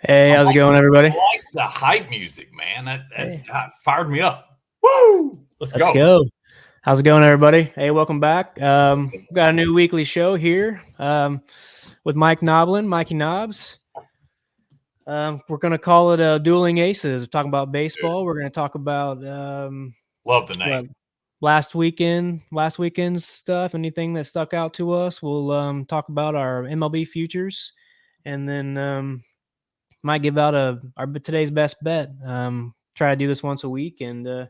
Hey, how's it going, I everybody? like the hype music, man. Hey, That fired me up. Woo! Let's let's go. go. How's it going, everybody? Hey, welcome back. Got a new weekly show here with Mike Noblin, Mikey Knobs. We're going to call it Dueling Aces. We're talking about Dude, baseball. We're going to talk about love the what name. last weekend's stuff, anything that stuck out to us. We'll talk about our MLB futures, and then might give out our today's best bet. Try to do this once a week and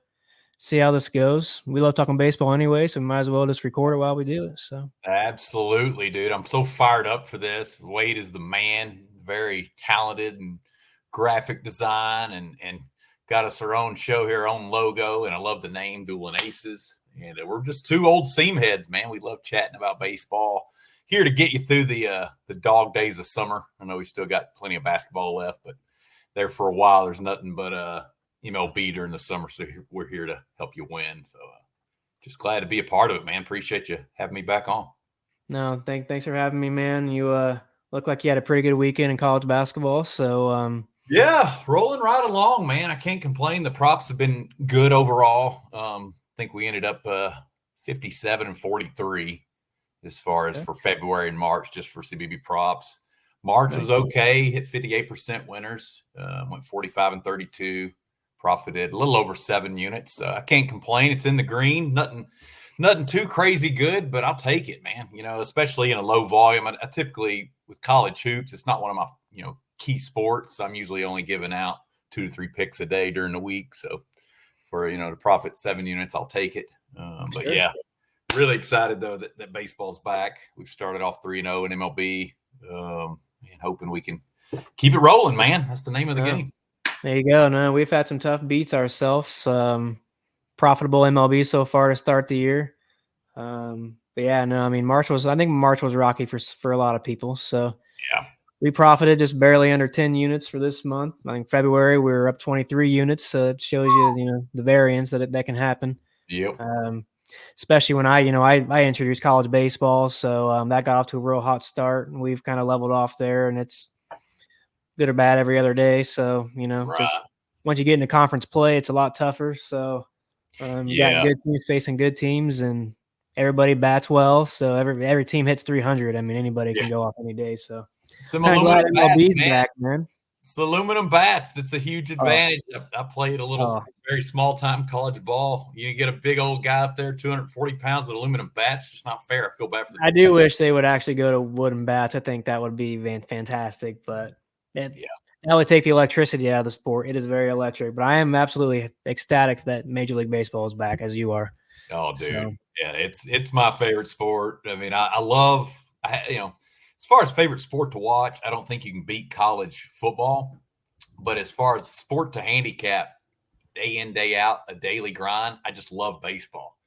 see how this goes. We love talking baseball anyway, so we might as well just record it while we do it. So Absolutely, dude. I'm so fired up for this. Wade is the man, very talented and graphic design and got us our own show here, our own logo. And I love the name Dueling Aces. And we're just two old seam heads, man. We love chatting about baseball. Here to get you through the dog days of summer. I know we still got plenty of basketball left, but there for a while, there's nothing but MLB during the summer. So we're here to help you win. So just glad to be a part of it, man. Appreciate you having me back on. no, thanks for having me, man. You look like you had a pretty good weekend in college basketball. So Yeah, rolling right along, man. I can't complain. The props have been good overall. I think we ended up 57 and 43 as far as okay. for February and March, just for CBB props. March Nice. was okay, hit 58% winners, went 45 and 32, profited a little over 7 units. I can't complain. It's in the green, nothing too crazy good, but I'll take it, man. Especially in a low volume. I typically with college hoops, it's not one of my key sports. I'm usually only giving out 2 to 3 picks a day during the week. So for to profit 7 units, I'll take it. But Sure. yeah, really excited though that baseball's back. We've started off 3-0 in MLB, and hoping we can keep it rolling, man. That's the name of the No, game. there you go. No, we've had some tough beats ourselves. Profitable MLB so far to start the year. But yeah, no, I mean I think March was rocky for a lot of people. So Yeah. we profited just barely under 10 units for this month. I think February we were up 23 units, so it shows you the variance that can happen. Yep. Especially when I introduced college baseball, so that got off to a real hot start, and we've kind of leveled off there, and it's good or bad every other day. So just Right. once you get into conference play, it's a lot tougher. So you got Yeah. good teams facing good teams, and everybody bats well. So every team hits 300. I mean, anybody Yeah. can go off any day. So Some kind of glad aluminum bats, MLB's man. back, man. It's the aluminum bats. That's a huge Oh, advantage. I played a little, oh, very small time college ball. You get a big old guy up there, 240 pounds of aluminum bats. It's just not fair. I feel bad for the I people. do wish they would actually go to wooden bats. I think that would be fantastic, but Yeah. that would take the electricity out of the sport. It is very electric, but I am absolutely ecstatic that Major League Baseball is back, as you are. Oh, dude. So Yeah. It's my favorite sport. I mean, I love, as far as favorite sport to watch, I don't think you can beat college football. But as far as sport to handicap, day in, day out, a daily grind, I just love baseball.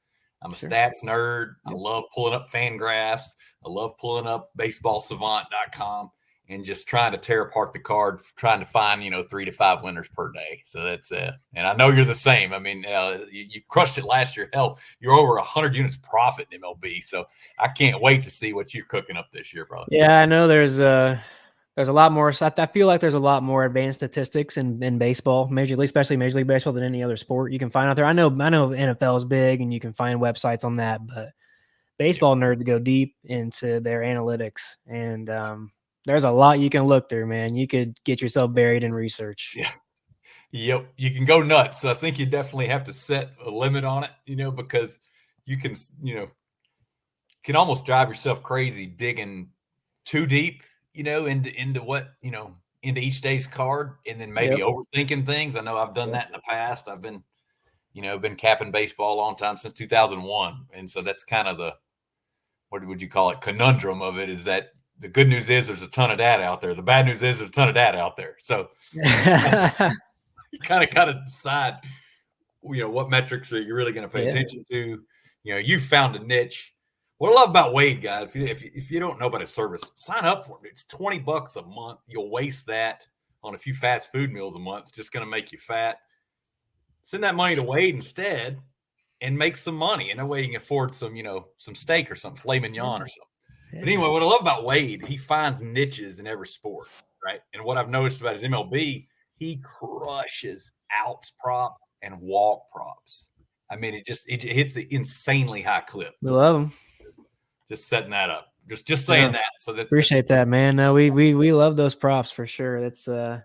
I'm a sure. stats nerd. I Yep. love pulling up fan graphs. I love pulling up baseballsavant.com and just trying to tear apart the card, trying to find, 3 to 5 winners per day. So that's it. And I know you're the same. I mean, you crushed it last year. Hell, you're over 100 units profit in MLB. So I can't wait to see what you're cooking up this year, brother. Yeah, I know there's a lot more. So I feel like there's a lot more advanced statistics in baseball, especially Major League Baseball, than any other sport you can find out there. I know NFL is big, and you can find websites on that, but Yep. baseball nerds go deep into their analytics, and there's a lot you can look through, man. You could get yourself buried in research. Yeah. Yep, you can go nuts. So I think you definitely have to set a limit on it, because you can almost drive yourself crazy digging too deep, into what, into each day's card and then maybe Yep. overthinking things. I know I've done Yep. that in the past. I've been capping baseball a long time, since 2001. And so that's kind of what would you call it, conundrum of it, is that the good news is there's a ton of data out there. The bad news is there's a ton of data out there. So you kind of got to decide, what metrics are you really going to pay Yeah. attention to. You found a niche. What I love about Wade, guys, if you don't know about his service, sign up for it. It's $20 a month. You'll waste that on a few fast food meals a month. It's just going to make you fat. Send that money to Wade instead and make some money. And that way you can afford some steak or some filet mignon or something. But Yeah. anyway, what I love about Wade, he finds niches in every sport. right? And what I've noticed about his MLB, he crushes outs prop and walk props. I mean, it hits an insanely high clip. We love them. Just setting that up. Just saying No, that. So that's appreciate that, man. No, we love those props for sure. It's a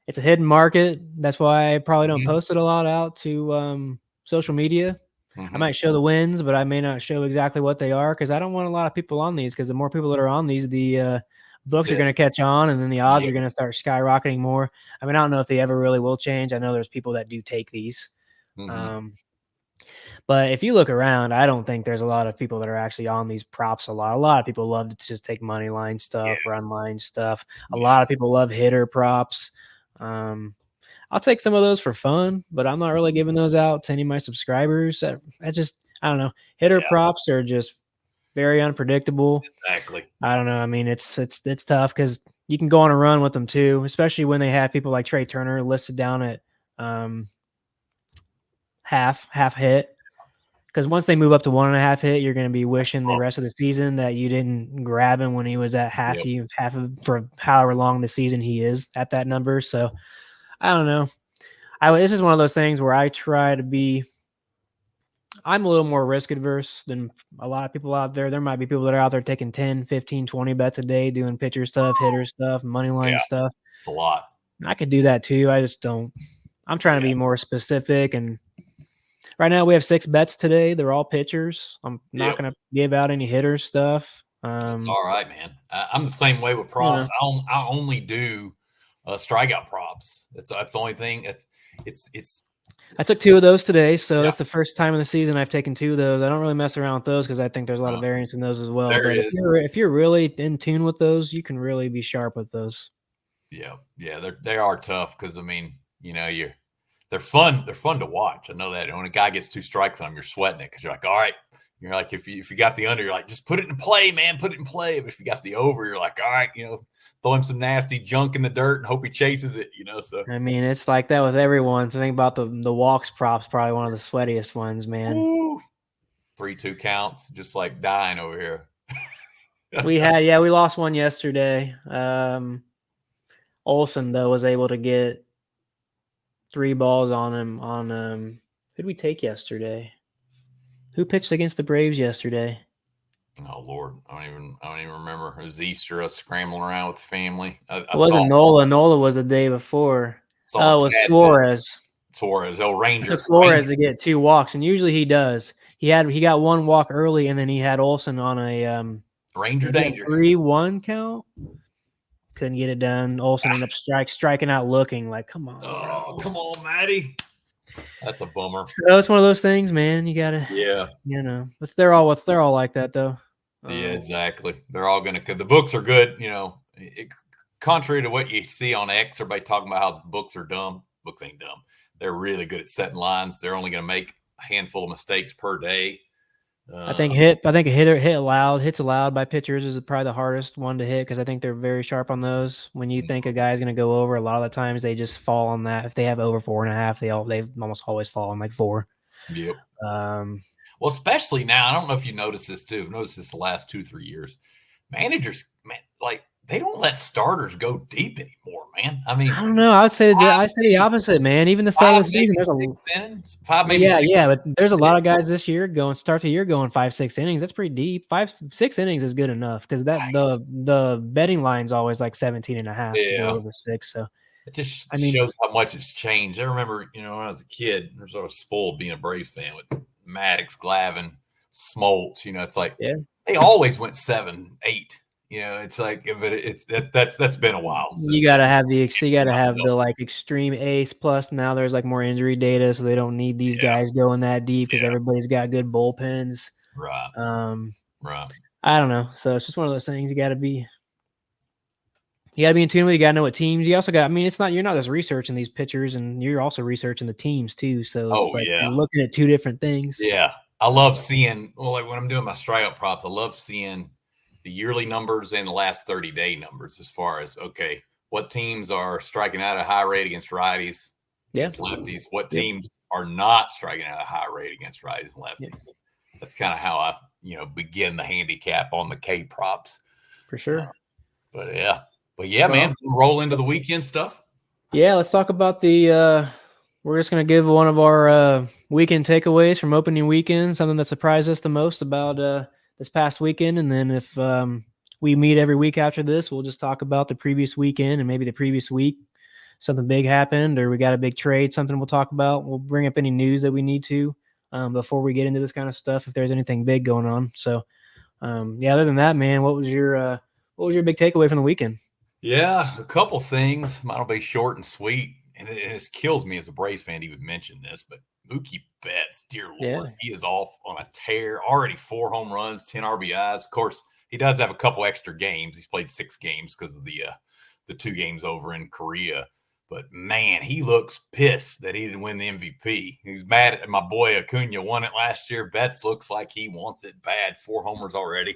hidden market. That's why I probably don't post it a lot out to social media. I might show the wins, but I may not show exactly what they are because I don't want a lot of people on these. Because the more people that are on these, the books are going to catch on, and then the odds are going to start skyrocketing more. I mean, I don't know if they ever really will change. I know there's people that do take these. But if you look around, I don't think there's a lot of people that are actually on these props a lot. A lot of people love to just take money line stuff, run line stuff. A lot of people love hitter props. I'll take some of those for fun, but I'm not really giving those out to any of my subscribers. I don't know. Hitter props are just very unpredictable. Exactly. I don't know. I mean, it's tough because you can go on a run with them too, especially when they have people like Trey Turner listed down at half hit. Because once they move up to 1.5 hit, you're going to be wishing the rest of the season that you didn't grab him when he was at half for however long the season he is at that number. So I don't know. This is one of those things where I try to be. I'm a little more risk adverse than a lot of people out there. There might be people that are out there taking 10, 15, 20 bets a day, doing pitcher stuff, hitter stuff, money line stuff. It's a lot. I could do that too. I just don't. I'm trying to be more specific. And right now we have 6 bets today. They're all pitchers. I'm not going to give out any hitter stuff. That's all right, man. I'm the same way with props. I only do strikeout props. That's the only thing. It's. I took 2 of those today, so that's the first time in the season I've taken 2 of those. I don't really mess around with those because I think there's a lot of variance in those as well. But if you're really in tune with those, you can really be sharp with those. Yeah, they are tough because I mean, they're fun. They're fun to watch. I know that. And when a guy gets 2 strikes on him, you're sweating it because you're like, all right. You're like, if you got the under, you're like, just put it in play, man. Put it in play. But if you got the over, you're like, all right, throw him some nasty junk in the dirt and hope he chases it. So I mean, it's like that with everyone. So think about the walks props, probably one of the sweatiest ones, man. 3-2 counts, just like dying over here. we lost one yesterday. Olsen though was able to get 3 balls on him on who'd we take yesterday? Who pitched against the Braves yesterday? Oh Lord, I don't even remember. It was Easter, us scrambling around with the family. It wasn't Nola. Nola was the day before. Oh, it was Suarez. Ranger. I took Suarez to get 2 walks, and usually he does. He got 1 walk early, and then he had Olsen on a Ranger danger 3-1 count. Couldn't get it done. Olsen ended up striking out, looking like, come on, bro. Come on, Matty. That's a bummer. So it's one of those things, man. You gotta, but they're all like that, though. Yeah, exactly. They're all gonna. The books are good, contrary to what you see on X, everybody talking about how the books are dumb. Books ain't dumb. They're really good at setting lines. They're only gonna make a handful of mistakes per day. I think hits allowed by pitchers is probably the hardest one to hit because I think they're very sharp on those. When you think a guy's going to go over, a lot of the times they just fall on that. If they have over 4.5, they almost always fall on like 4. Yep. Well, especially now, I don't know if you noticed this too. I've noticed this the last 2-3 years. Managers, they don't let starters go deep anymore, man. I mean, I don't know. I'd say the opposite, man. Even the start of the season, there's 6 innings, 5 maybe. But there's a lot of guys this year start the year going 5-6 innings. That's pretty deep. 5-6 innings is good enough because the betting line's always like 17.5 to go over 6. So it just shows how much it's changed. I remember, when I was a kid, I was sort of spoiled being a Braves fan with Maddox, Glavine, Smoltz. It's like they always went 7-8. It's like, but that's been a while. You gotta have the like extreme ace plus. Now there's like more injury data, so they don't need these guys going that deep because everybody's got good bullpens. Right. Right. I don't know. So it's just one of those things you gotta be in tune with. You gotta know what teams. You also got. I mean, you're not just researching these pitchers, and you're also researching the teams too. So it's you're looking at 2 different things. Yeah, I love seeing. Well, like when I'm doing my strikeout props, I love seeing the yearly numbers and the last 30-day numbers as far as, okay, what teams are striking out at a high rate against righties, against lefties, what teams are not striking out at a high rate against righties and lefties. That's kind of how I, begin the handicap on the K props. For sure. But yeah. But yeah, Well, man, roll into the weekend stuff. yeah, let's talk about the. We're just gonna give one of our weekend takeaways from opening weekend, something that surprised us the most about this past weekend, and then if we meet every week after this, we'll just talk about the previous weekend and maybe the previous week. Something big happened, or we got a big trade. Something we'll talk about. We'll bring up any news that we need to before we get into this kind of stuff. If there's anything big going on, so yeah. Other than that, man, what was your big takeaway from the weekend? Yeah, a couple things. Mine'll be short and sweet. And it kills me as a Braves fan to even mention this, but Mookie Betts, dear Lord, Yeah, he is off on a tear. Already 4 home runs, 10 RBIs. Of course, he does have a couple extra games. He's played 6 games because of the 2 games over in Korea. But man, he looks pissed that he didn't win the MVP. He's mad at my boy Acuna won it last year. Betts looks like he wants it bad. 4 homers already.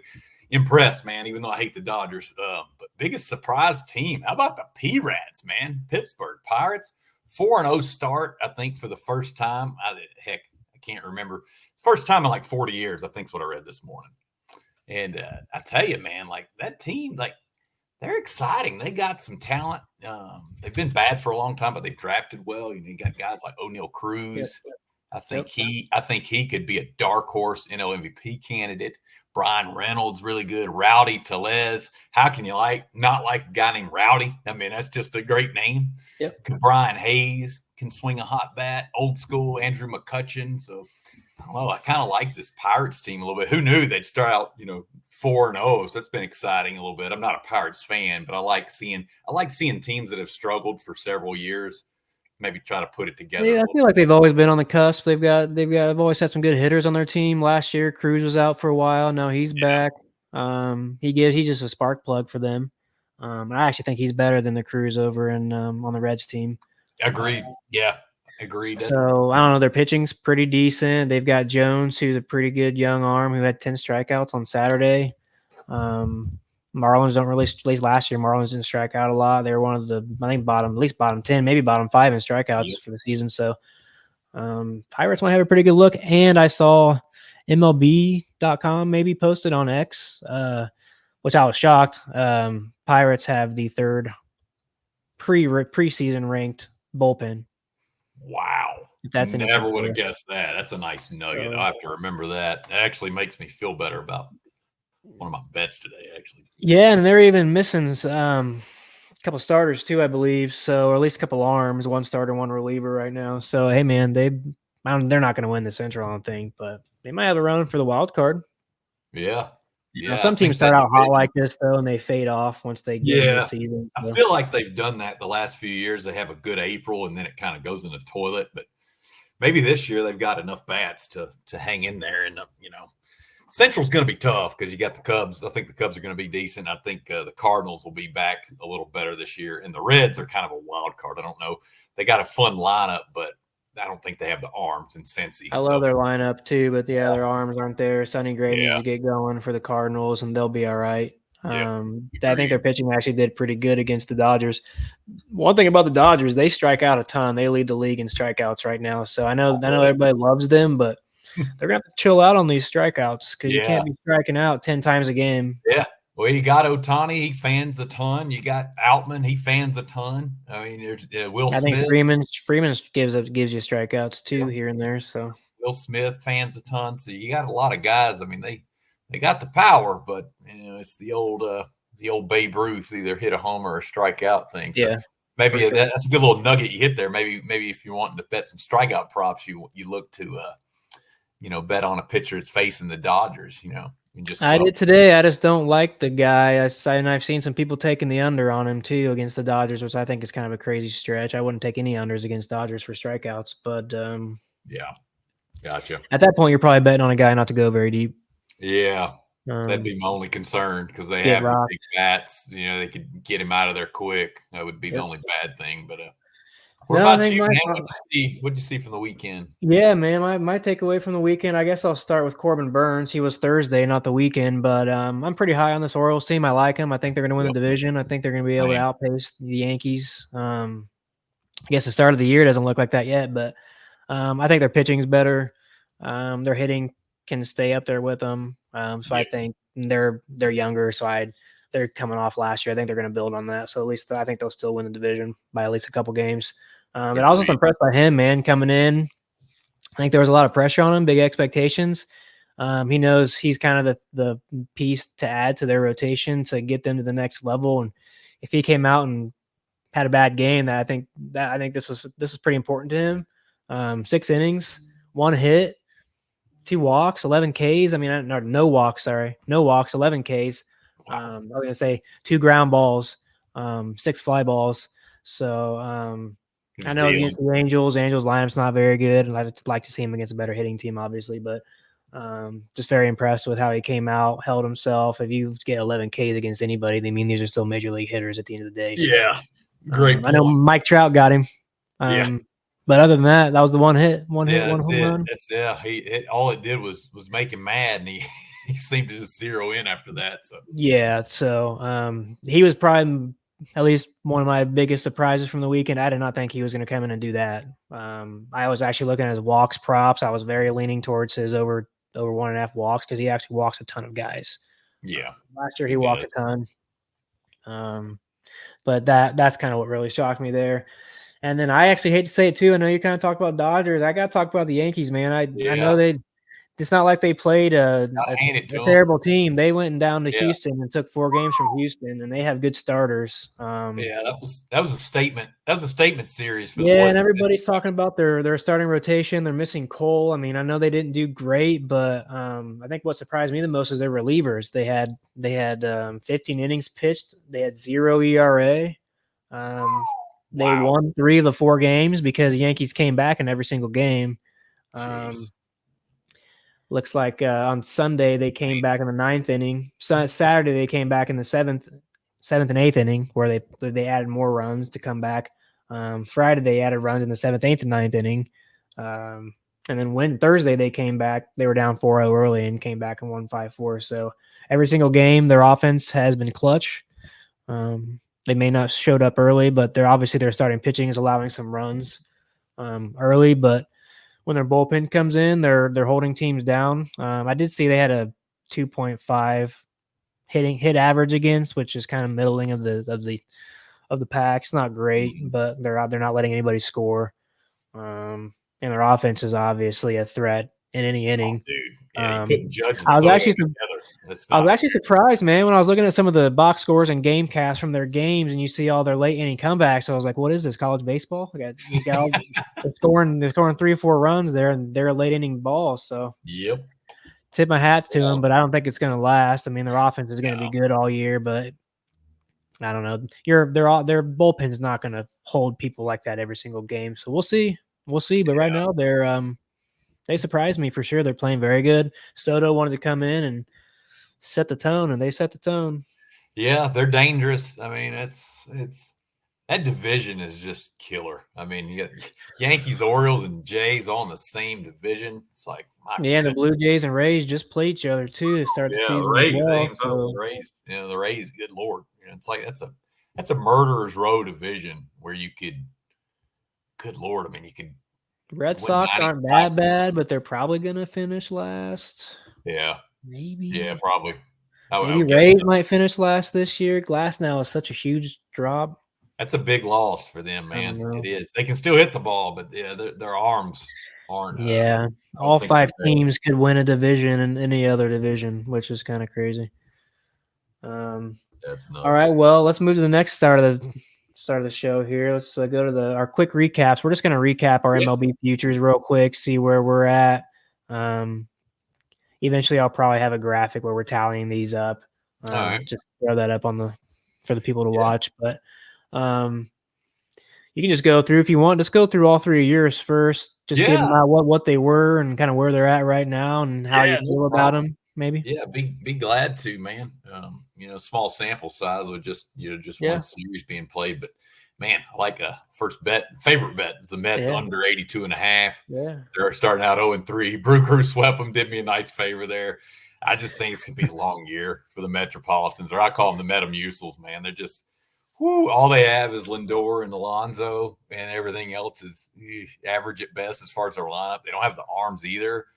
Impressed, man, even though I hate the Dodgers. But biggest surprise team. How about the P-Rats, man? Pittsburgh Pirates. 4-0 start, I think, for the first time. I can't remember. First time in like 40 years, I think is what I read this morning. And I tell you, man, like that team, like they're exciting. They got some talent. They've been bad for a long time, but they drafted well. You got guys like O'Neal yep, Cruz. yep. I think he could be a dark horse MVP candidate. Brian Reynolds, really good. Rowdy Tellez. How can you not like a guy named Rowdy? I mean, that's just a great name. Yep. Brian Hayes can swing a hot bat. Old school Andrew McCutcheon. So I don't know. I kind of like this Pirates team a little bit. Who knew they'd start out, 4-0? So that's been exciting a little bit. I'm not a Pirates fan, but I like seeing teams that have struggled for several years maybe try to put it together a Yeah, I little feel like they've always been on the cusp. They've always had some good hitters on their team. Last year, Cruz was out for a while. Now he's back. He's just a spark plug for them. I actually think he's better than the Cruz over in on the Reds team. bit. Agreed. Yeah, agreed. That's So I don't know. Their pitching's pretty decent. They've got Jones, who's a pretty good young arm, who had 10 strikeouts on Saturday. Marlins don't really, at least last year, Marlins didn't strike out a lot. They were one of the, I think, at least bottom 10, maybe bottom 5 in yeah. strikeouts for the season. So Pirates might have a pretty good look. And I saw MLB.com maybe posted on X, which I was shocked. Pirates have the third preseason ranked bullpen. Wow. If that's anything Never would for have you. guessed that. That's a nice nugget. So, I have to remember that. It actually makes me feel better about one of my bets today, actually. yeah, and they're even missing a couple starters too, I believe. So, or at least a couple arms, one starter, one reliever right now. So, hey, man, they're not going to win the Central, I don't think, but they might have a run for the wild card. Yeah. Yeah. I Some think teams that start out hot division. like this though, and they fade off once they get into the Yeah. season. I So. feel like they've done that the last few years. They have a good April and then it kind of goes in the toilet. But maybe this year they've got enough bats to hang in there. And, Central's going to be tough because you got the Cubs. I think the Cubs are going to be decent. I think the Cardinals will be back a little better this year. And the Reds are kind of a wild card. I don't know. They got a fun lineup, but I don't think they have the arms in Cincy. I love their lineup too, but yeah, their arms aren't there. Sonny Gray needs Yeah. to get going for the Cardinals, and they'll be all right. Yeah. I think their pitching actually did pretty good against the Dodgers. One thing about the Dodgers, they strike out a ton. They lead the league in strikeouts right now. So I know everybody loves them, but they're gonna have to chill out on these strikeouts because you Yeah. can't be striking out 10 times a game. Yeah. Well, you got Otani. He fans a ton. You got Outman. He fans a ton. I mean, there's Will I think Smith. Freeman gives you strikeouts too here and there. So Will Smith fans a ton. So you got a lot of guys. I mean, they got the power, but it's the old Babe Ruth, either hit a homer or strike out thing. So yeah, maybe sure. that's a good little nugget you hit there. Maybe if you're wanting to bet some strikeout props, you look to bet on a pitcher that's facing the Dodgers. I did today. I just don't like the guy. And I've seen some people taking the under on him too against the Dodgers, which I think is kind of a crazy stretch. I wouldn't take any unders against Dodgers for strikeouts, but yeah, gotcha. At that point, you're probably betting on a guy not to go very deep. Yeah, that'd be my only concern because they Get have the rocked. big bats. They could get him out of there quick. That would be the Yep. only bad thing. But what No, I about think you, man? What'd you see from the weekend? yeah, man. My takeaway from the weekend, I guess I'll start with Corbin Burns. He was Thursday, not the weekend, but I'm pretty high on this Orioles team. I like him. I think they're going to win Yep. the division. I think they're going to be able to Same. outpace the Yankees. I guess the start of the year doesn't look like that yet, but I think their pitching's better. Their hitting can stay up there with them. So I think they're younger. So they're coming off last year. I think they're going to build on that. So at least I think they'll still win the division by at least a couple games. But I was just impressed by him, man, coming in. I think there was a lot of pressure on him, big expectations. He knows he's kind of the piece to add to their rotation to get them to the next level. And if he came out and had a bad game, I think this was pretty important to him. 6 innings, 1 hit, 2 walks, 11 Ks. I mean, no walks. Sorry, no walks, 11 Ks. Wow. I was gonna say 2 ground balls, 6 fly balls. So I know against the Angels lineup's not very good, and I'd like to see him against a better hitting team, obviously. But just very impressed with how he came out, held himself. If you get 11 Ks against anybody, they mean these are still major league hitters at the end of the day. So, yeah, great. I know Mike Trout got him. But other than that, that was the one hit, one home run. All it did was make him mad, and he seemed to just zero in after that. So he was probably at least one of my biggest surprises from the weekend. I did not think he was going to come in and do that. I was actually looking at his walks props. I was very leaning towards his over 1.5 walks because he actually walks a ton of guys. Yeah, last year he walked a ton. But that's kind of what really shocked me there. And then I actually hate to say it too. I know you kind of talked about Dodgers. I got to talk about the Yankees, man. I know it's not like they played a terrible team. They went down to Houston and took 4 games from Houston, and they have good starters. That was a statement. That was a statement series for the boys. And everybody's talking about their starting rotation. They're missing Cole. I mean, I know they didn't do great, but I think what surprised me the most is their relievers. They had 15 innings pitched. They had 0 ERA. They won 3 of the 4 games because the Yankees came back in every single game. Looks like on Sunday they came back in the 9th inning. Saturday they came back in the 7th and 8th inning where they added more runs to come back. Friday they added runs in the 7th, 8th, and 9th inning. And then Thursday they came back, they were down 4-0 early and came back and won 5-4. So every single game their offense has been clutch. They may not showed up early, but their starting pitching is allowing some runs early. But when their bullpen comes in, they're holding teams down. I did see they had a 2.5 hit average against, which is kind of middling of the pack. It's not great, but they're not letting anybody score. And their offense is obviously a threat in any inning. You couldn't judge. I was actually surprised, man, when I was looking at some of the box scores and game casts from their games, and you see all their late inning comebacks. So I was like, "What is this, college baseball?" They're scoring 3 or 4 runs there, and they're a late inning ball. So tip my hat to them, but I don't think it's going to last. I mean, their offense is going to be good all year, but I don't know. Their bullpen's not going to hold people like that every single game. So we'll see. But right now they surprised me for sure. They're playing very good. Soto wanted to come in and set the tone, and they set the tone. Yeah, they're dangerous. I mean, it's that division is just killer. I mean, you got Yankees, Orioles, and Jays all in the same division. It's like, and the Blue Jays and Rays just played each other too to start the season. The Rays, the Rays. Good Lord, it's like that's a murderer's row division where you could. Good Lord, I mean, you could. Red Sox aren't that bad, but they're probably going to finish last. Yeah. Maybe. Yeah, probably. Maybe Rays might finish last this year. Glasnow is such a huge drop. That's a big loss for them, man. It is. They can still hit the ball, but their arms aren't. Yeah. All 5 teams could win a division in any other division, which is kind of crazy. That's nuts. All right. Well, let's move to the next start of the show here. Let's go to our quick recaps. We're just going to recap our MLB futures real quick, see where we're at. Eventually I'll probably have a graphic where we're tallying these up. All right. Just throw that up for the people to watch. But you can just go through if you want. Just go through all 3 of yours first. Just give them out what they were and kind of where they're at right now and how you feel about them. Maybe. Yeah, be glad to, man. Small sample size with just one series being played, but man, I like a favorite bet. The Mets under 82.5. Yeah, they're starting out 0-3. Brew Crew swept them, did me a nice favor there. I just think it's gonna be a long year for the Metropolitans, or I call them the Metamucils, man. They're just all they have is Lindor and Alonso, and everything else is average at best as far as their lineup. They don't have the arms either.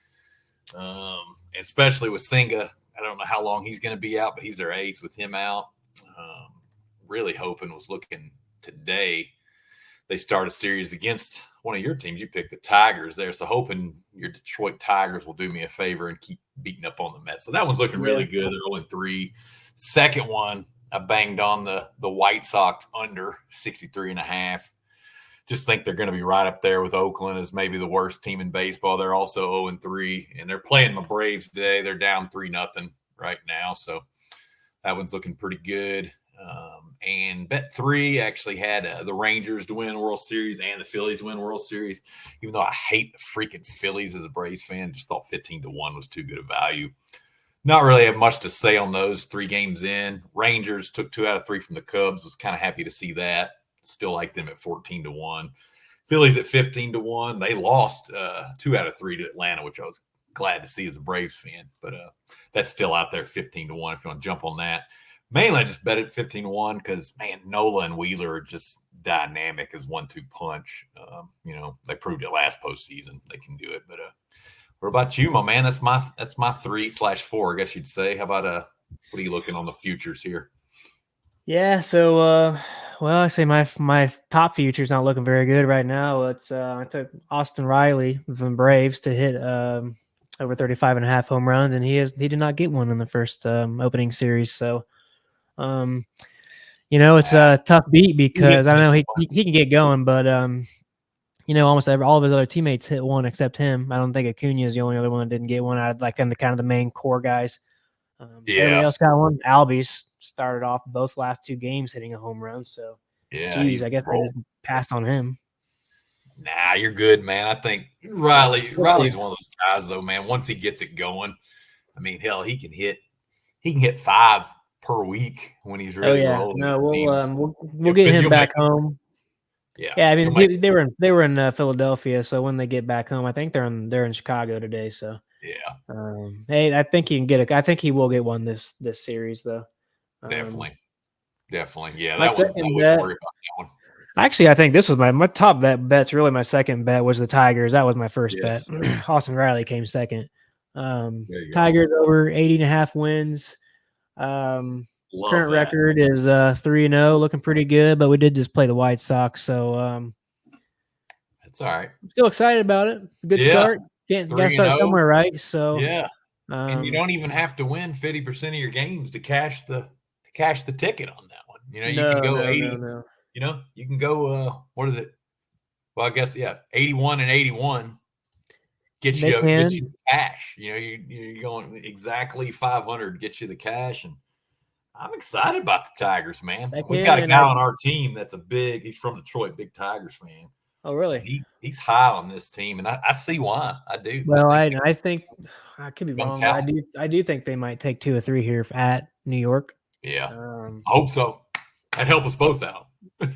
Especially with Senga. I don't know how long he's going to be out, but he's their ace with him out. Really hoping was looking today. They start a series against one of your teams. You picked the Tigers there. So hoping your Detroit Tigers will do me a favor and keep beating up on the Mets. So that one's looking really good. They're 0-3. Second one, I banged on the White Sox under 63.5. Just think they're going to be right up there with Oakland as maybe the worst team in baseball. They're also 0-3, and they're playing my Braves today. They're down 3-0 right now. So that one's looking pretty good. And bet three actually had the Rangers to win World Series and the Phillies to win World Series. Even though I hate the freaking Phillies as a Braves fan, just thought 15-1 was too good a value. Not really have much to say on those 3 games in. Rangers took 2 out of 3 from the Cubs. Was kind of happy to see that. Still like them at 14-1. Phillies at 15-1. They lost 2 out of 3 to Atlanta, which I was glad to see as a Braves fan. But that's still out there 15-1 if you want to jump on that. Mainly, I just bet it 15-1 because, man, Nola and Wheeler are just dynamic as 1-2 punch. They proved it last postseason. They can do it. But what about you, my man? That's my 3/4, I guess you'd say. How about what are you looking on the futures here? Yeah, so I say my top future's not looking very good right now. It's I took Austin Riley from the Braves to hit over 35.5 home runs, and he did not get one in the first opening series. So it's a tough beat because I know he can get going, but almost all of his other teammates hit one except him. I don't think Acuna is the only other one that didn't get one. I'd like them the kind of the main core guys. Everybody else got one. Albies started off both last 2 games hitting a home run. So, geez, I guess I just passed on him. Nah, you're good, man. I think Riley's one of those guys, though, man. Once he gets it going, I mean, hell, he can hit 5 per week when he's really rolling. No, we'll get him back home. Yeah. I mean, they were in Philadelphia, so when they get back home, I think they're in Chicago today. So hey, I think he can get it. I think he will get one this series, though. Definitely. Yeah, I wouldn't worry about that one. Actually, I think this was my top bet's really my second bet was the Tigers. That was my first bet. Austin Riley came second. Tigers over 80.5 wins. Current record is 3-0, looking pretty good, but we did just play the White Sox, so that's all right. I'm still excited about it. Good start. Gotta start somewhere, right? So and you don't even have to win 50% of your games to cash the ticket on that one. You can go 80. No. You can go what is it? Well, I guess 81 and 81 get you cash. You're going exactly 500 get you the cash, and I'm excited about the Tigers, man. We've got a guy on our team that's he's from Detroit, big Tigers fan. Oh, really? He's high on this team, and I see why. I do. Well, I think I could be wrong. I do think they might take 2 or 3 here at New York. Yeah, I hope so. That'd help us both out.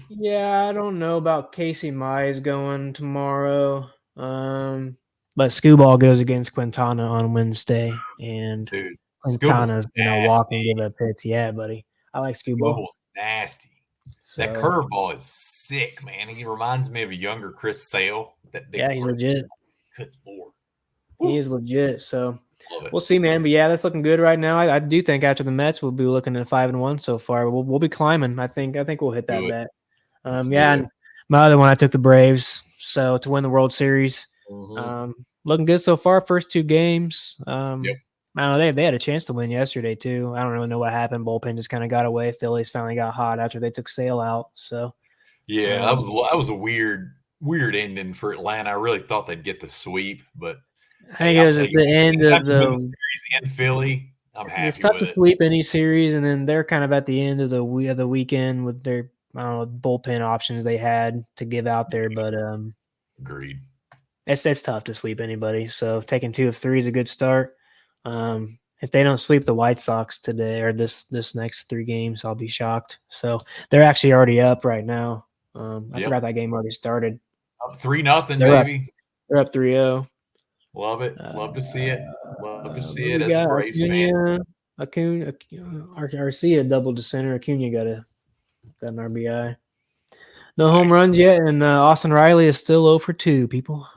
Yeah, I don't know about Casey Mize going tomorrow. But Skubal goes against Quintana on Wednesday, and Quintana's gonna walk and give up hits. Yeah, buddy. I like Skubal. Skubal's nasty. So, that curveball is sick, man. He reminds me of a younger Chris Sale. He's legit. Good Lord. He is legit. So we'll see, man. But yeah, that's looking good right now. I do think after the Mets, we'll be looking at 5-1 so far. We'll be climbing. I think we'll hit that bet. And my other one, I took the Braves. So to win the World Series. Looking good so far. First 2 games. I don't know. They had a chance to win yesterday too. I don't really know what happened. Bullpen just kind of got away. Phillies finally got hot after they took Sale out. So that was a weird ending for Atlanta. I really thought they'd get the sweep, but I think it was just the end of the series in Philly. I'm happy. It's tough to sweep any series, and then they're kind of at the end of the weekend with their bullpen options they had to give out there. But agreed. It's tough to sweep anybody. So taking 2 of 3 is a good start. If they don't sweep the White Sox today or this next 3 games, I'll be shocked. So they're actually already up right now. I forgot that game already started. Up 3-0, baby. They're up 3-0. Love it. Love to see it. Love to see it as a Braves fan. Arcia doubled to center. Acuna got an RBI. No home runs yet, and Austin Riley is still 0 for 2, people.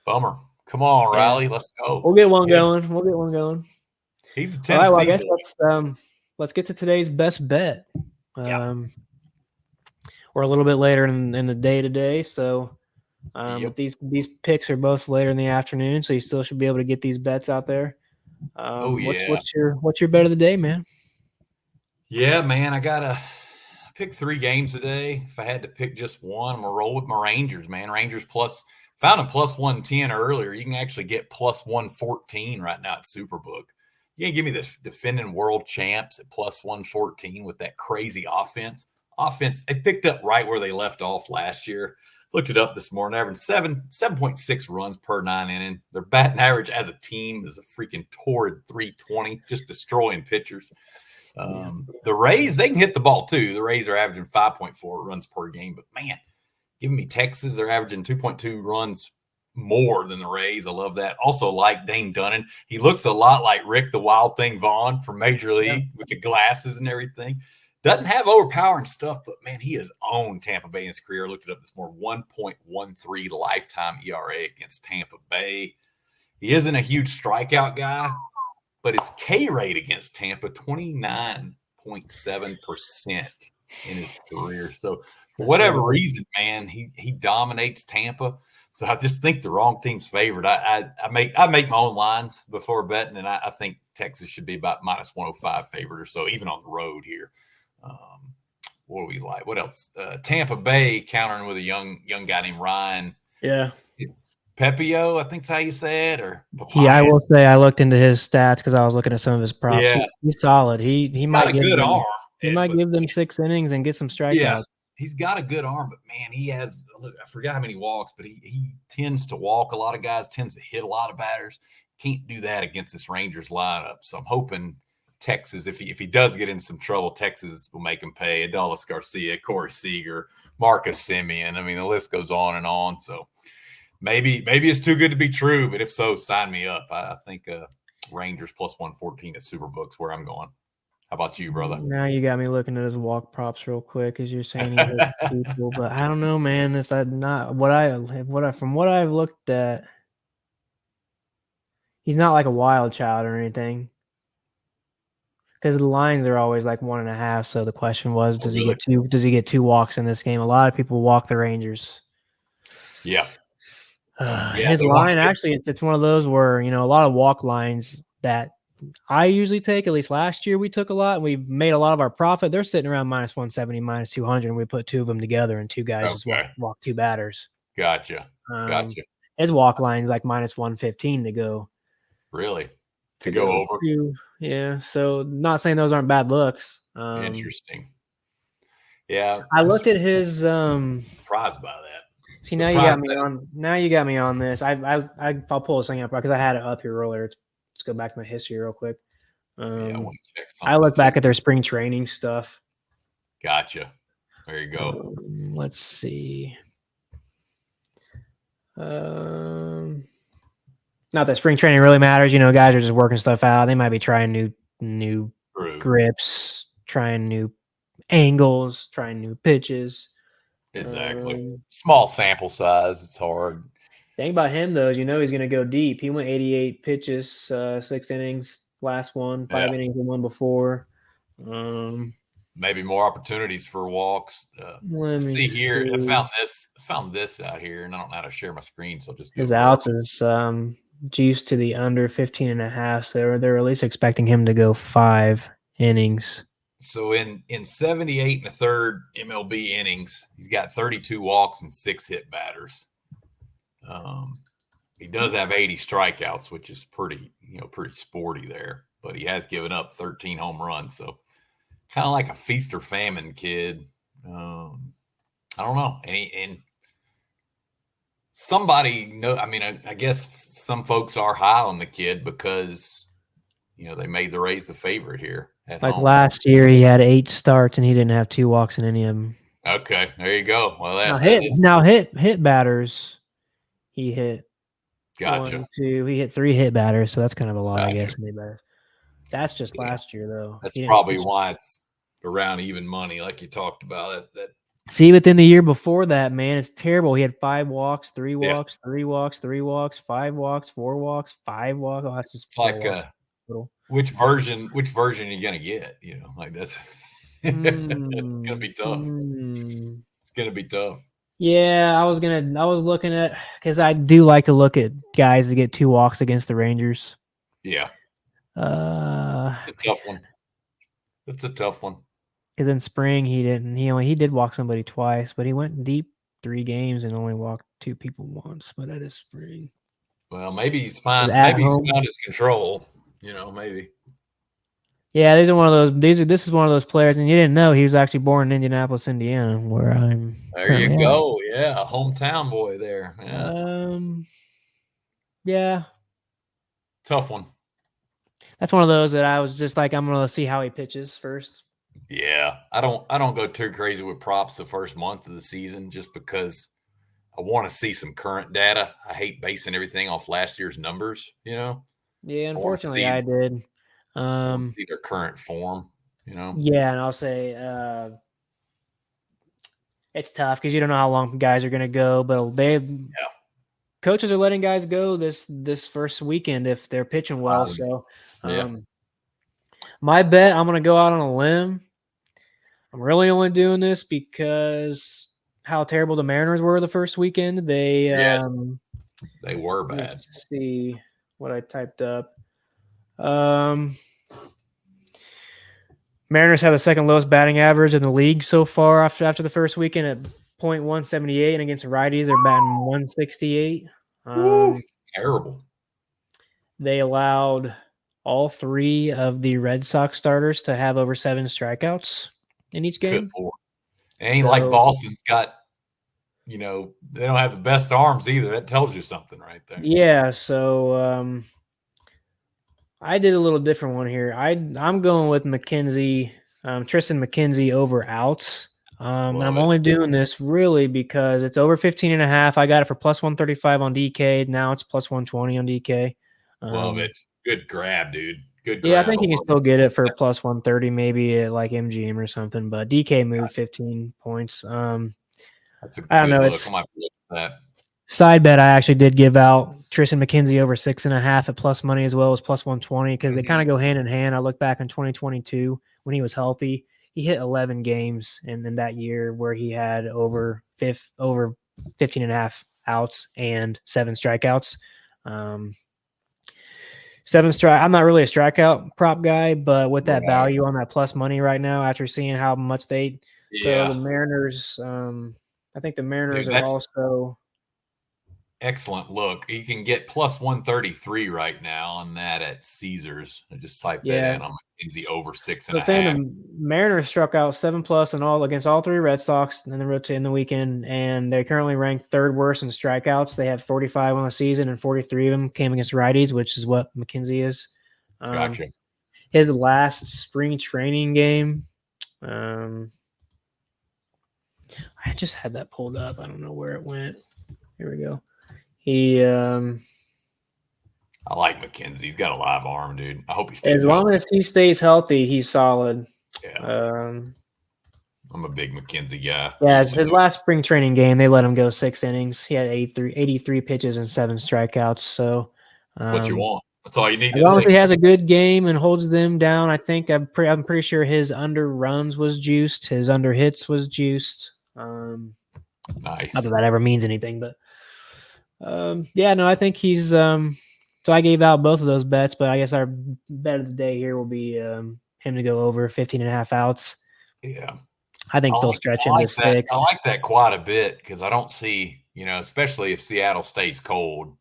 Bummer. Come on, Riley. Let's go. We'll get one going. He's a Tennessee boy. I guess let's get to today's best bet. Yeah. We're a little bit later in the day today, so Yep. but these picks are both later in the afternoon, so you still should be able to get these bets out there. Oh What's yeah. what's your bet of the day, man? Yeah, man. I gotta pick 3 games today. If I had to pick just one, I'm gonna roll with my Rangers, man. Rangers plus found a plus 110 earlier. You can actually get plus 114 right now at Superbook. You can give me the defending world champs at plus 114 with that crazy offense. They picked up right where they left off last year. Looked it up this morning, averaging 7.6 runs per 9 inning. Their batting average as a team is a freaking torrid 320, just destroying pitchers. The Rays, they can hit the ball too. The Rays are averaging 5.4 runs per game, but man, giving me Texas, they're averaging 2.2 runs more than the Rays. I love that. Also, like Dane Dunnan, he looks a lot like Rick the Wild Thing Vaughn from Major League with the glasses and everything. Doesn't have overpowering stuff, but man, he has owned Tampa Bay in his career. I looked it up this morning, 1.13 lifetime ERA against Tampa Bay. He isn't a huge strikeout guy, but his K rate against Tampa, 29.7% in his career. So for whatever reason, man, he dominates Tampa. So I just think the wrong team's favored. I make my own lines before betting, and I think Texas should be about minus 105 favored or so, even on the road here. What do we like? What else? Tampa Bay countering with a young guy named Ryan. Yeah. It's Pepio, I think's how you say it, or Yeah, I Papaya. will say I looked into his stats because I was looking at some of his props. Yeah, He's solid. He got might a give good them arm. he might But give them 6 innings and get some yeah, strikeouts. he's got a good arm, but man, he has. Look, I forgot how many walks, but he tends to walk a lot of guys, tends to hit a lot of batters. Can't do that against this Rangers lineup. So I'm hoping Texas, if he does get into some trouble, Texas will make him pay. Adolis Garcia, Corey Seager, Marcus Semien. I mean, the list goes on and on. So maybe it's too good to be true, but if so, sign me up. I think Rangers plus 114 at Superbooks where I'm going. How about you, brother? Now you got me looking at his walk props real quick as you're saying he hits people, but I don't know, man. This not what I from what I've looked at. He's not like a wild child or anything. Because the lines are always like 1.5. So the question was, Oh, does he really? get two? Does he get 2 walks in this game? A lot of people walk the Rangers. Yeah. His They want line to. actually, it's one of those where a lot of walk lines that I usually take. At least last year we took a lot, and we made a lot of our profit. They're sitting around minus 170, minus 200, and we put 2 of them together, and 2 guys just Okay. walk 2 batters. Gotcha. His walk line's like minus 115 to go. Really? To go over? Yeah. So not saying those aren't bad looks. Interesting. Yeah. I I'm looked at his surprised by that. see, now you got me on. Now you got me on this. I'll pull this thing up because I had it up here earlier. Let's go back to my history real quick. Yeah, I want to check I something. look back at their spring training stuff. Gotcha. There you go. Let's see. Not that spring training really matters. Guys are just working stuff out. They might be trying new True. grips, trying new angles, trying new pitches. Exactly. Small sample size. It's hard. Thing about him though is he's going to go deep. He went 88 pitches, 6 innings, last one, 5 innings and one before. Maybe more opportunities for walks. Let me see here. I found this out here, and I don't know how to share my screen, so I'll just do his outs is juiced to the under 15.5. So they're at least expecting him to go 5 innings. So in 78 and a third MLB innings, he's got 32 walks and 6 hit batters. He does have 80 strikeouts, which is pretty sporty there. But he has given up 13 home runs, so kind of like a feast or famine kid. I don't know. And somebody know. I mean, I guess some folks are high on the kid because they made the Rays the favorite here. Like last year, he had 8 starts and he didn't have 2 walks in any of them. Okay, there you go. Well, hit batters. He hit gotcha. 1, 2. He hit 3 hit batters, so that's kind of a lot, Gotcha. I guess. That's just last year, though. That's probably why it's around even money, like you talked about. See, within the year before that, man, it's terrible. He had 5 walks, 3 walks, 3 walks, 3 walks, 5 walks, 4 walks, 5 walks. Oh, that's just like which version are you gonna get? You know, like that's it's gonna be tough. It's gonna be tough. Yeah, I was looking at because I do like to look at guys that get 2 walks against the Rangers. Yeah, Uh, it's a tough one. It's a tough one. because in spring he didn't. He did walk somebody twice, but he went deep 3 games and only walked 2 people once. But that is spring. Well, maybe he's Was fine. at Maybe he's home. found his control. You know, maybe. Yeah, these are one of those. This is one of those players, and you didn't know he was actually born in Indianapolis, Indiana, where I'm There you currently at. go. Yeah, hometown boy there. Yeah, Yeah, tough one. that's one of those that I was just like, I'm gonna see how he pitches first. Yeah, I don't go too crazy with props the first month of the season just because I want to see some current data. I hate basing everything off last year's numbers. You know, Yeah, I want to unfortunately, see I did. I want to see their current form. You know. Yeah, and I'll say it's tough because you don't know how long guys are gonna go, but Yeah. coaches are letting guys go this first weekend if they're pitching well. Finally. So, Yeah. my bet, I'm gonna go out on a limb. I'm really only doing this because how terrible the Mariners were the first weekend. Yes, they were Let me bad. see what I typed up. Um, Mariners have the second lowest batting average in the league so far after the first weekend at .178, and against righties they're batting 168. Woo, terrible. They allowed all 3 of the Red Sox starters to have over 7 strikeouts in each Good game. for. It ain't like So Boston's got. You know, they don't have the best arms either. That tells you something right there. yeah, so I did a little different one here. I'm going with McKenzie, Tristan McKenzie over outs. And Love I'm it. only doing this really because it's over 15.5. I got it for plus 135 on DK. Now it's plus 120 on DK. Love it. Good grab, dude. Good Yeah, I grab. think I you can love it. still get it for plus 130, maybe at like MGM or something. But DK moved 15 points. That's a I don't good know. look. It's I'm gonna have to look at that. side bet. I actually did give out Tristan McKenzie over 6.5 at plus money as well as plus 120 because they kind of go hand in hand. I look back in 2022 when he was healthy. He hit 11 games and then that year where he had over 15.5 outs and 7 strikeouts. Um, 7 strike. I'm not really a strikeout prop guy, but with that Right. value on that plus money right now, after seeing how much so the Yeah. Mariners, I think the Mariners Dude, are that's also. excellent look. You can get plus 133 right now on that at Caesars. I just typed that Yeah. in on McKenzie over six So and the a thing, half. the Mariners struck out 7+ in all against all 3 Red Sox in the weekend, and they're currently ranked 3rd worst in strikeouts. They have 45 on the season, and 43 of them came against righties, which is what McKenzie is. Gotcha. His last spring training game, I just had that pulled up. I don't know where it went. Here we go. He, I like McKenzie. He's got a live arm, dude. I hope he stays as long healthy. as he stays healthy, he's solid. Yeah. Um, I'm a big McKenzie guy. Yeah, it's Usually his do. last spring training game. They let him go 6 innings. He had 83 pitches and 7 strikeouts. So, That's what you want. That's all you need as long as today. he has a good game and holds them down, I think I'm pretty sure his under runs was juiced. His under hits was juiced. Nice. Not that that ever means anything, but yeah, no, I think he's. So I gave out both of those bets, but I guess our bet of the day here will be him to go over 15.5 outs. Yeah. I think they'll stretch I him to like that. 6. I like that quite a bit because I don't see, especially if Seattle stays cold, I'm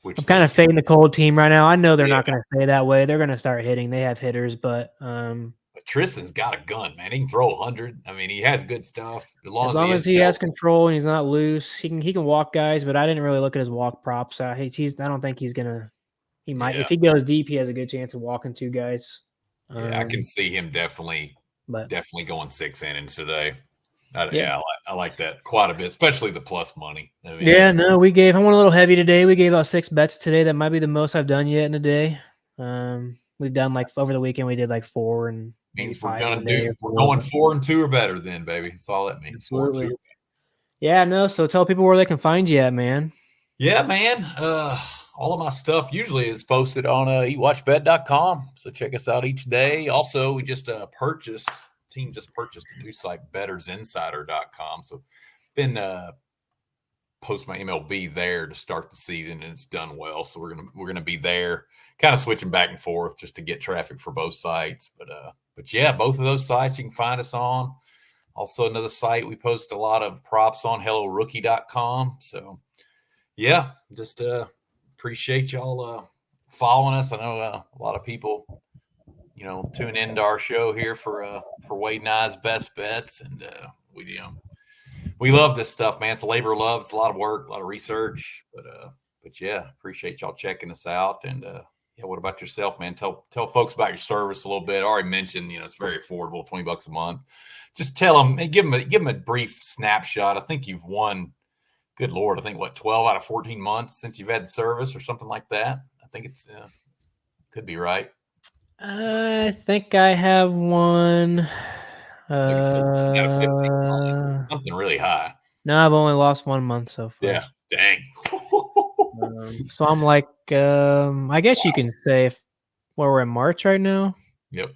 which kind they of fading the cold team right now. I know they're yeah. not going to stay that way. They're going to start hitting. They have hitters, but But Tristan's got a gun, man. He can throw 100. I mean, he has good stuff as long as as he long as is he has healthy. control and he's not loose, he can walk guys. But I didn't really look at his walk props. I don't think he's gonna. He might Yeah. if he goes deep, he has a good chance of walking 2 guys. Yeah. I can see him definitely But going 6 innings today. yeah, I like that quite a bit, especially the plus money. I mean, yeah. that's No, I went a little heavy today. We gave out 6 bets today. That might be the most I've done yet in a day. We've done like over the weekend. We did like 4 and maybe means we're 5 in a gonna day do. or We're 4. going But 4-2 or better, then, baby. That's all that means. 4-2. absolutely. Yeah, no. So tell people where they can find you at, man. Yeah, man. All of my stuff usually is posted on eatwatchbet.com. So check us out each day. Also, we just team just purchased a new site, bettersinsider.com. So been post my MLB there to start the season, and it's done well. So we're gonna be there, kind of switching back and forth just to get traffic for both sites. But yeah, both of those sites you can find us on. Also, another site we post a lot of props on, hellorookie.com. So yeah, just appreciate y'all following us. I know a lot of people, tune into our show here for Wade and I's best bets, and we love this stuff, man. It's a labor of love. It's a lot of work, a lot of research, but yeah, appreciate y'all checking us out. And yeah, what about yourself, man? Tell folks about your service a little bit. I already mentioned, it's very affordable, $20 a month. Just tell them, and give them a brief snapshot. I think you've won. Good Lord, I think 12 out of 14 months since you've had service or something like that. I think it's could be right. I think I have one. Maybe 15 months, something really high. No, I've only lost 1 month so far. Yeah, dang. So I'm like, I guess you can say we're in March right now. Yep.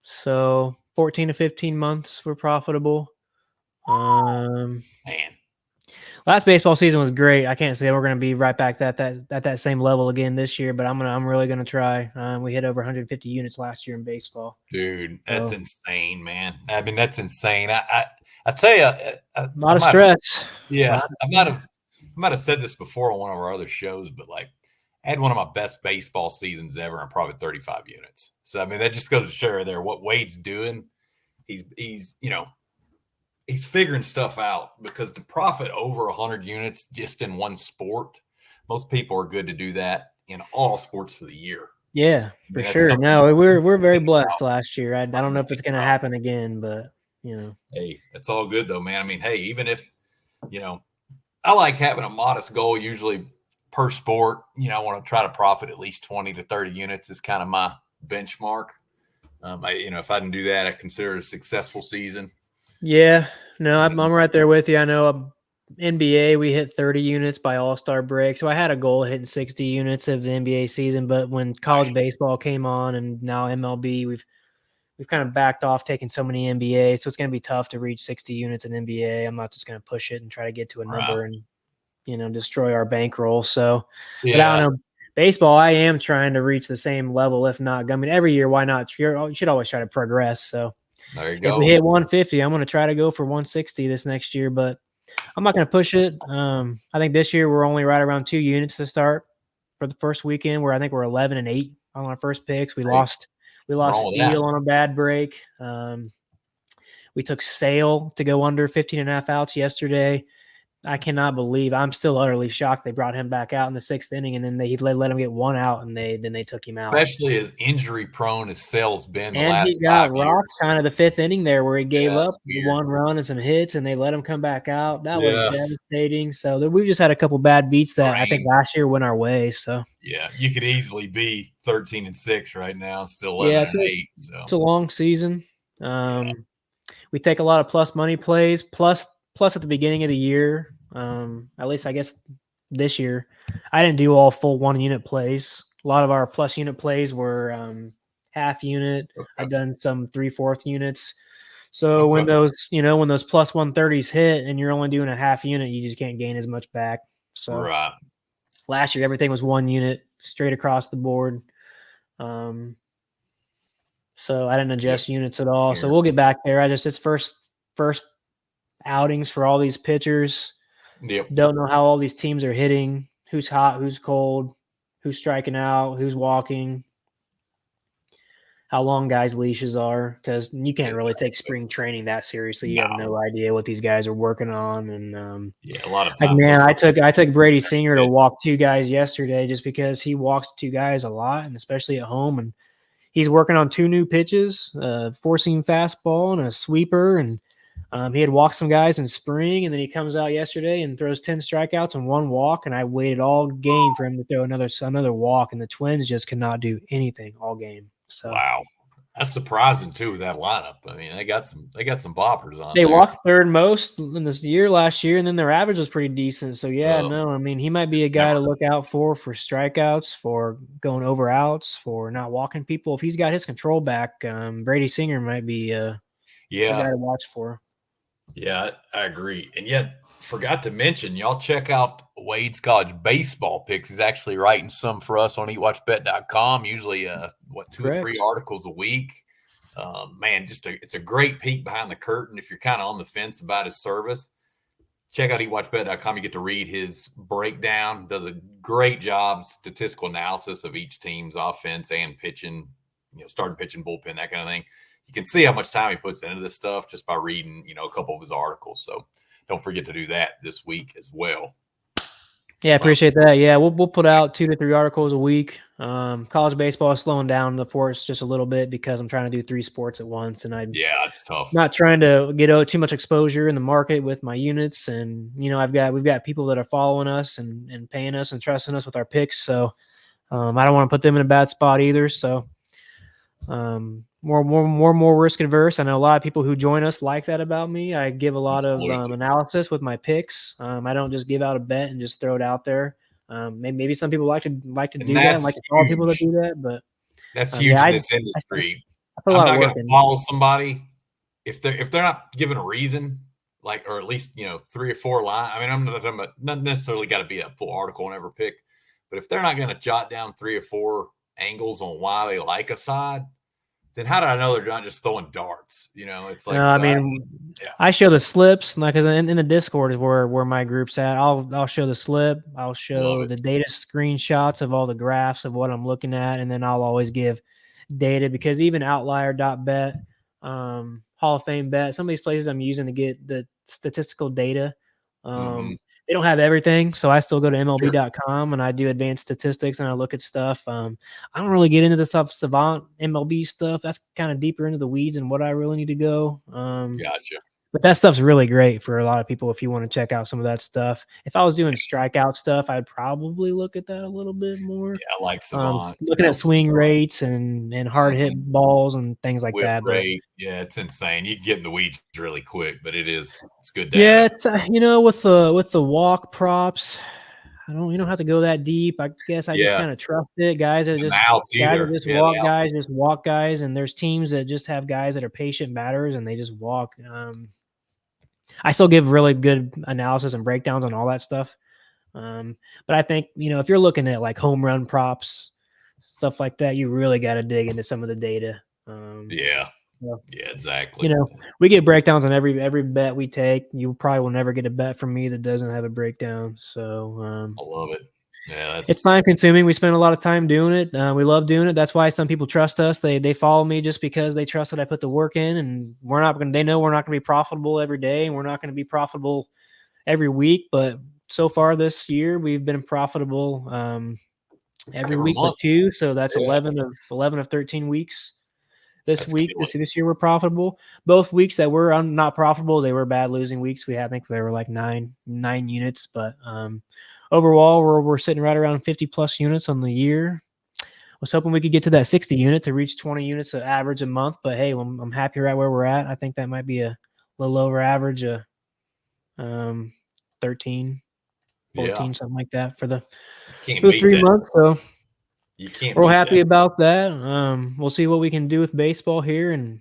So 14 to 15 months we're profitable. Man. Last baseball season was great. I can't say we're going to be right back at that same level again this year, but I'm really going to try. We hit over 150 units last year in baseball. Dude, that's insane, man. I mean, that's insane. I tell you, a lot of stress. Yeah, I might have said this before on one of our other shows, but like, I had one of my best baseball seasons ever, and probably 35 units. So I mean, that just goes to show there what Wade's doing. He's figuring stuff out, because to profit over 100 units just in one sport, most people are good to do that in all sports for the year. Yeah, so, for sure. No, we're very blessed last year. I don't know if it's going to happen again, but hey, that's all good though, man. I mean, hey, even if I like having a modest goal usually per sport. I want to try to profit at least 20 to 30 units is kind of my benchmark. If I can do that, I consider it a successful season. Yeah, no, I'm right there with you. I know NBA, we hit 30 units by All-Star break. So I had a goal of hitting 60 units of the NBA season, but when college baseball came on and now MLB, we've kind of backed off taking so many NBA. So it's going to be tough to reach 60 units in NBA. I'm not just going to push it and try to get to a number and, destroy our bankroll. So, but I don't know. Baseball, I am trying to reach the same level, if not. I mean, every year, why not? You should always try to progress. So there you go. If we hit 150, I'm going to try to go for 160 this next year, but I'm not going to push it. I think this year we're only right around 2 units to start for the first weekend, where I think we're 11-8 on our first picks. We lost Steele on a bad break. We took Sale to go under 15.5 outs yesterday. I cannot believe, I'm still utterly shocked they brought him back out in the 6th inning, and then they let him get 1 out, and then they took him out. Especially as injury prone as Sale's been the last 5 years. And he got rocked kind of the 5th inning there, where he gave up 1 run and some hits, and they let him come back out. That was devastating. So we've just had a couple bad beats that I think last year went our way. So yeah, you could easily be 13-6 right now, still 11-8. So it's a long season. We take a lot of plus money plays, plus at the beginning of the year. At least I guess this year, I didn't do all full 1 unit plays. A lot of our plus unit plays were half unit. Okay. I've done some 3/4 units. So when those plus 130s hit and you're only doing a half unit, you just can't gain as much back. So last year, everything was 1 unit straight across the board. So I didn't adjust units at all. So we'll get back there. It's first outings for all these pitchers. Yep. Don't know how all these teams are hitting, who's hot, who's cold, who's striking out, who's walking, how long guys' leashes are, because you can't really take spring training that seriously. You have no idea what these guys are working on. And a lot of times. Like, man, I took Brady Singer to walk 2 guys yesterday just because he walks 2 guys a lot, and especially at home. And he's working on 2 new pitches, four-seam fastball and a sweeper, and he had walked some guys in spring, and then he comes out yesterday and throws 10 strikeouts and 1 walk, and I waited all game for him to throw another walk, and the Twins just cannot do anything all game. So wow. That's surprising too with that lineup. I mean, they got some boppers on They there. walked third most in this year last year, and then their average was pretty decent. So yeah, Oh, no, I mean he might be a guy never. to look out for strikeouts, for going over outs, for not walking people. If he's got his control back, Brady Singer might be a Yeah, guy to watch for. yeah, I agree. And yet, forgot to mention, y'all check out Wade's college baseball picks. He's actually writing some for us on eatwatchbet.com. Usually, 2 or 3 Correct. articles a week. Man, it's a great peek behind the curtain if you're kind of on the fence about his service. Check out eatwatchbet.com. You get to read his breakdown. Does a great job, statistical analysis of each team's offense and pitching, starting pitching, bullpen, that kind of thing. You can see how much time he puts into this stuff just by reading, a couple of his articles. So don't forget to do that this week as well. Yeah, I appreciate that. Yeah, we'll put out 2 to 3 articles a week. College baseball is slowing down the force just a little bit because I'm trying to do 3 sports at once, and I'm Yeah, it's tough. not trying to get too much exposure in the market with my units. And we've got people that are following us and paying us and trusting us with our picks. So I don't want to put them in a bad spot either. So more risk adverse. I know a lot of people who join us like that about me. I give a lot of Absolutely. analysis with my picks. I don't just give out a bet and just throw it out there. Maybe some people like to And do that and like that's to follow people that huge. do that, but That's huge yeah, in this I industry. put a I'm lot of not going work to in. follow somebody if they're not given a reason, like, or at least 3 or 4 lines. I mean, I'm not talking about, not necessarily got to be a full article on every pick, but if they're not going to jot down 3 or 4 angles on why they like a side, then how do I know they're not just throwing darts? It's like, I so mean, yeah, I show the slips, like, 'cause in the Discord is where my group's at. I'll show the slip. I'll love show it. the data screenshots of all the graphs of what I'm looking at, and then I'll always give data because even Outlier.bet, Hall of Fame Bet, some of these places I'm using to get the statistical data, Mm-hmm. they don't have everything, so I still go to Sure. MLB.com and I do advanced statistics and I look at stuff. I don't really get into the stuff savant MLB stuff. That's kind of deeper into the weeds and what I really need to go. Gotcha. But that stuff's really great for a lot of people if you want to check out some of that stuff. If I was doing strikeout stuff, I'd probably look at that a little bit more. Yeah, I like Savant. Looking at Helps. swing rates and hard hit Mm-hmm. balls and things like Whiff that. But rate. Yeah, it's insane. You can get in the weeds really quick, but it's good yeah, data. it's with the walk props, you don't have to go that deep. I guess I just Yeah. kind of trust it. And the outs either. Yeah, the outs. Just walk guys, and there's teams that just have guys that are patient batters and they just walk. I still give really good analysis and breakdowns on all that stuff. But I think, if you're looking at like home run props, stuff like that, you really got to dig into some of the data. Yeah. Well, Yeah, exactly. we get breakdowns on every bet we take. You probably will never get a bet from me that doesn't have a breakdown. So I love it. Yeah, it's that's time consuming. We spend a lot of time doing it. We love doing it. That's why some people trust us. They follow me just because they trust that I put the work in, and they know we're not going to be profitable every day, and we're not going to be profitable every week. But so far this year, we've been profitable every every week but month. 2. So that's Yeah, 11 of 13 weeks. This that's week, killing. this year, we're profitable. Both weeks that were not profitable, they were bad losing weeks. I think they were like nine units, but overall, we're sitting right around 50 plus units on the year. Was hoping we could get to that 60 unit to reach 20 units of average a month, but hey, I'm happy right where we're at. I think that might be a little over average, 13, Yeah, 14, something like that for the can't beat 3 that. months. So You can't we're beat happy that. about that. We'll see what we can do with baseball here, and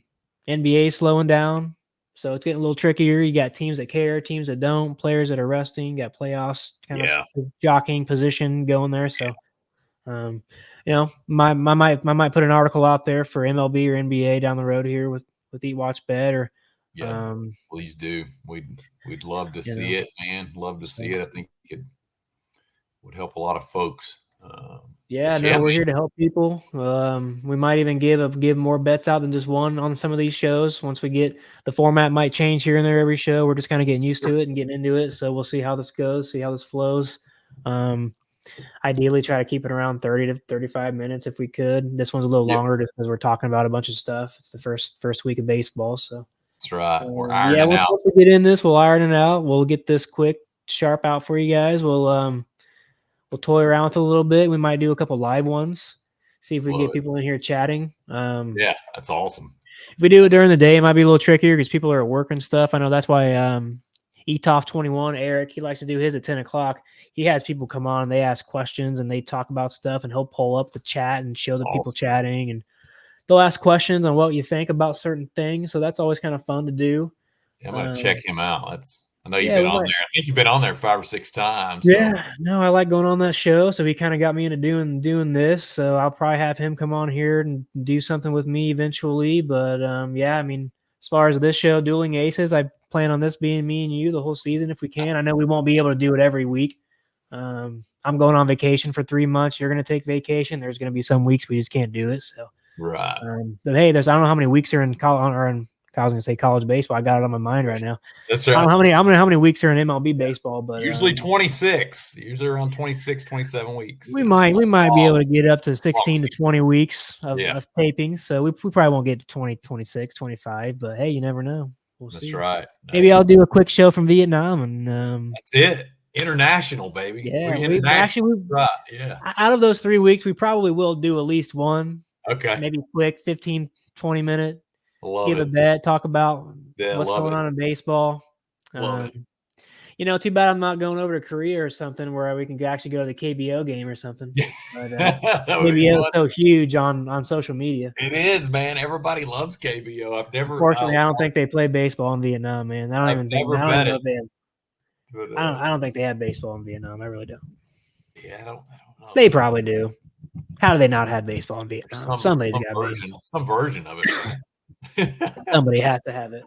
NBA slowing down, so it's getting a little trickier. You got teams that care, teams that don't, players that are resting. You got playoffs kind of Yeah, jockeying position going there. So, I might put an article out there for MLB or NBA down the road here with Eat Watch Bet or, yeah. um, Please do. We'd love to you see know. it, man. Love to see So. it. I think it would help a lot of folks. Yeah, But yeah, no, we're man. here to help people. We might even give more bets out than just one on some of these shows. Once we get the format might change here and there every show. We're just kind of getting used Sure. to it and getting into it. So we'll see how this goes, see how this flows. Um, Ideally try to keep it around 30 to 35 minutes if we could. This one's a little Yep, longer just because we're talking about a bunch of stuff. It's the first week of baseball. So that's right. We're yeah, ironing once out. we get in this, we'll iron it out. We'll get this quick, sharp out for you guys. We'll toy around with it a little bit. We might do a couple live ones, See if we can Love get it. people in here chatting. Yeah, that's awesome. If we do it during the day, it might be a little trickier because people are at work and stuff. I know that's why Etoff21, Eric, he likes to do his at 10 o'clock. He has people come on and they ask questions and they talk about stuff, and he'll pull up the chat and show the people Awesome. chatting, and they'll ask questions on what you think about certain things. So that's always kind of fun to do. Yeah, I'm gonna check him out. I know you've Yeah, been we on might. there. I think you've been on there 5 or 6 times. So Yeah, no, I like going on that show. So he kind of got me into doing this. So I'll probably have him come on here and do something with me eventually. But yeah, I mean, as far as this show, Dueling Aces, I plan on this being me and you the whole season if we can. I know we won't be able to do it every week. I'm going on vacation for 3 months. You're going to take vacation. There's going to be some weeks we just can't do it. So, right. but hey, I don't know how many weeks are in college or in. I was going to say college baseball. I got it on my mind right now. That's I don't right. know how many weeks are in MLB baseball, but Usually 26, usually around 26, 27 weeks. we might be able to get up to 16 to season. 20 weeks of Yeah. tapings. So we probably won't get to 20, 26, 25, but hey, you never know. We'll That's see. right. Maybe I'll do a quick show from Vietnam and That's it. International, baby. yeah, We international. Right. Yeah. Out of those 3 weeks, we probably will do at least one. Okay. Maybe quick 15, 20 minute. Love Give it. a bet, talk about Yeah, what's love going it. on in baseball. Love it. Too bad I'm not going over to Korea or something where we can actually go to the KBO game or something. Yeah. But That would be KBO is fun. so huge on social media. It is, man. Everybody loves KBO. Unfortunately, I don't think they play baseball in Vietnam, man. I don't even bet know it. if they have. But, I don't think they have baseball in Vietnam. I really don't. yeah, I don't know. They probably do. How do they not have baseball in Vietnam? Somebody's got baseball. Some version of it, right? Somebody has to have it.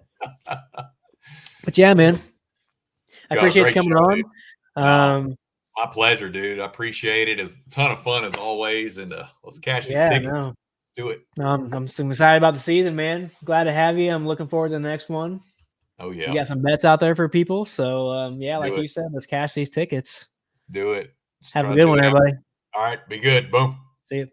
But yeah, man. I appreciate you coming on. No, my pleasure, dude. I appreciate it. It's a ton of fun as always. And let's cash these tickets. No. Let's do it. No, I'm excited about the season, man. Glad to have you. I'm looking forward to the next one. Oh, yeah. You got some bets out there for people. So, yeah, like you said, let's cash these tickets. Let's do it. Have a good one, everybody. All right. Be good. Boom. See you.